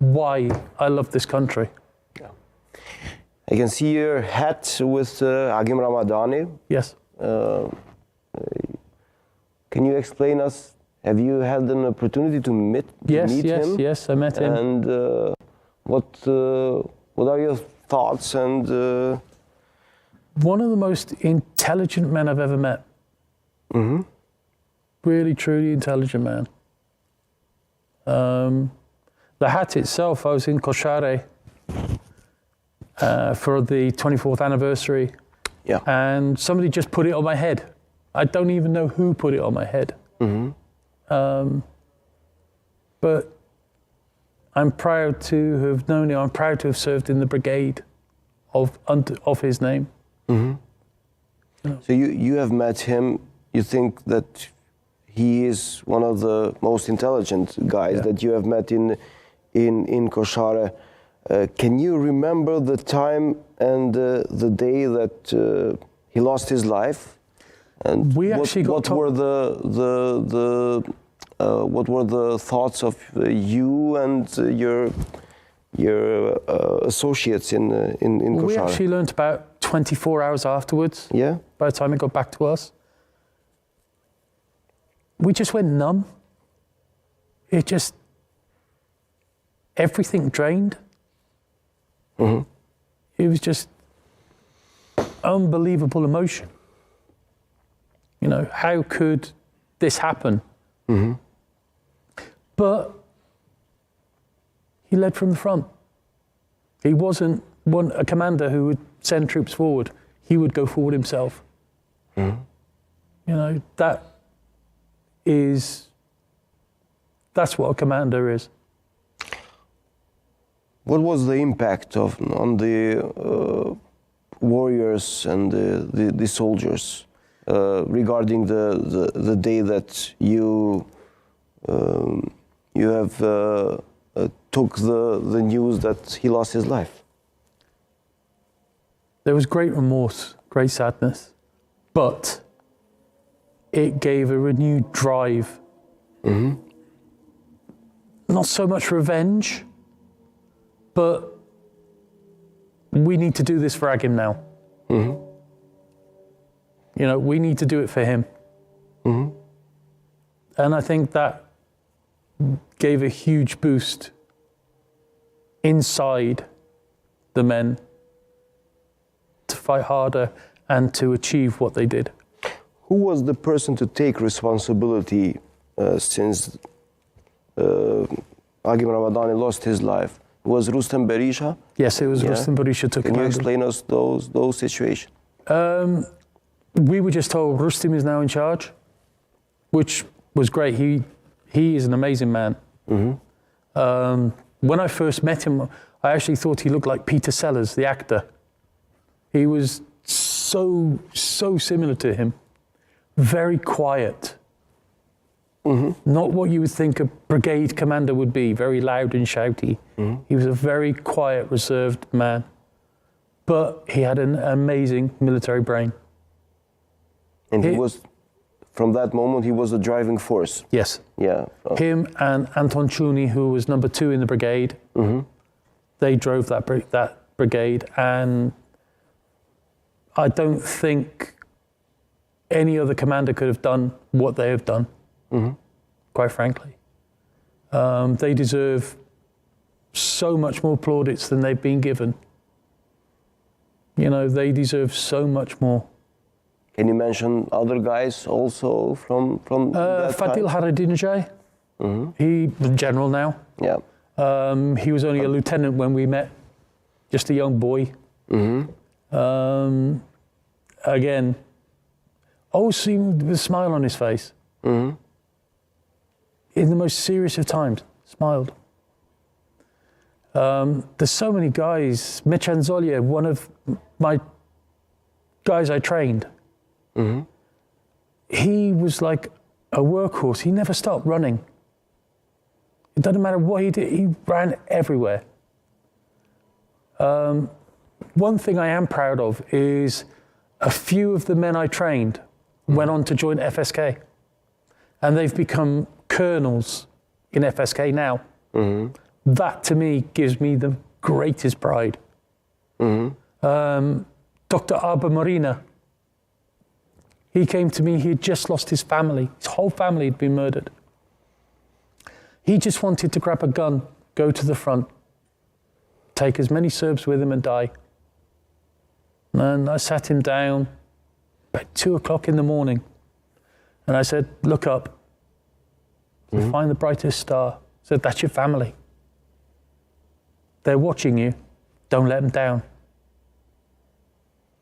why I love this country. Yeah. I can see your hat with Agim Ramadanin. Yes. Can you explain us? Have you had an opportunity to meet him? Yes, I met him. And what are your thoughts? And one of the most intelligent men I've ever met. Mm-hmm. Really, truly intelligent man. The hat itself, I was in Koshare for the 24th anniversary. Yeah. And somebody just put it on my head. I don't even know who put it on my head. Mm-hmm. But I'm proud to have known him. I'm proud to have served in the brigade of his name. Mm-hmm. Yeah. So you have met him. You think that he is one of the most intelligent guys that you have met in Koshare. Can you remember the time and the day that he lost his life? And what were the thoughts of you and your associates in Koshare? We actually learned about 24 hours afterwards. Yeah. By the time it got back to us, we just went numb. Everything drained. Mm-hmm. It was just unbelievable emotion. You know, how could this happen? Mm-hmm. But he led from the front. He wasn't a commander who would send troops forward. He would go forward himself. Mm-hmm. You know, that's what a commander is. What was the impact on the warriors and the soldiers regarding the day that you have took the news that he lost his life? There was great remorse, great sadness, but it gave a renewed drive. Mm-hmm. Not so much revenge, but we need to do this for Agim now. Mm-hmm. You know, we need to do it for him. Mm-hmm. And I think that gave a huge boost inside the men to fight harder and to achieve what they did. Who was the person to take responsibility since Agim Ramadanin lost his life? Was Rustem Berisha? Yes, it was Rustem Berisha took Can you explain us those situations? We were just told Rustem is now in charge, which was great. He is an amazing man. Mm-hmm. When I first met him, I actually thought he looked like Peter Sellers, the actor. He was so similar to him. Very quiet. Mm-hmm. Not what you would think a brigade commander would be, very loud and shouty. Mm-hmm. He was a very quiet, reserved man. But he had an amazing military brain. And he was, from that moment, he was the driving force. Yes. Yeah. Oh. Him and Anton Chuni, who was number 2 in the brigade, mm-hmm. they drove that brigade. And I don't think any other commander could have done what they have done, mm-hmm. quite frankly. They deserve so much more plaudits than they've been given. You know, they deserve so much more. Can you mention other guys also from that Fadil time? Haradinejad, Mm-hmm. he's general now. Yeah. He was only a lieutenant when we met, just a young boy. Mm-hmm. Again, always seemed with a smile on his face. Mm-hmm. In the most serious of times, smiled. There's so many guys. Mechan Zolye, one of my guys I trained. Mm-hmm. He was like a workhorse. He never stopped running. It doesn't matter what he did, he ran everywhere. One thing I am proud of is a few of the men I trained went on to join FSK. And they've become colonels in FSK now. Mm-hmm. That to me gives me the greatest pride. Dr. Abba Marina, he came to me, he had just lost his family. His whole family had been murdered. He just wanted to grab a gun, go to the front, take as many Serbs with him and die. And I sat him down about 2 o'clock in the morning. And I said, look up. Find the brightest star. I said, that's your family. They're watching you. Don't let them down.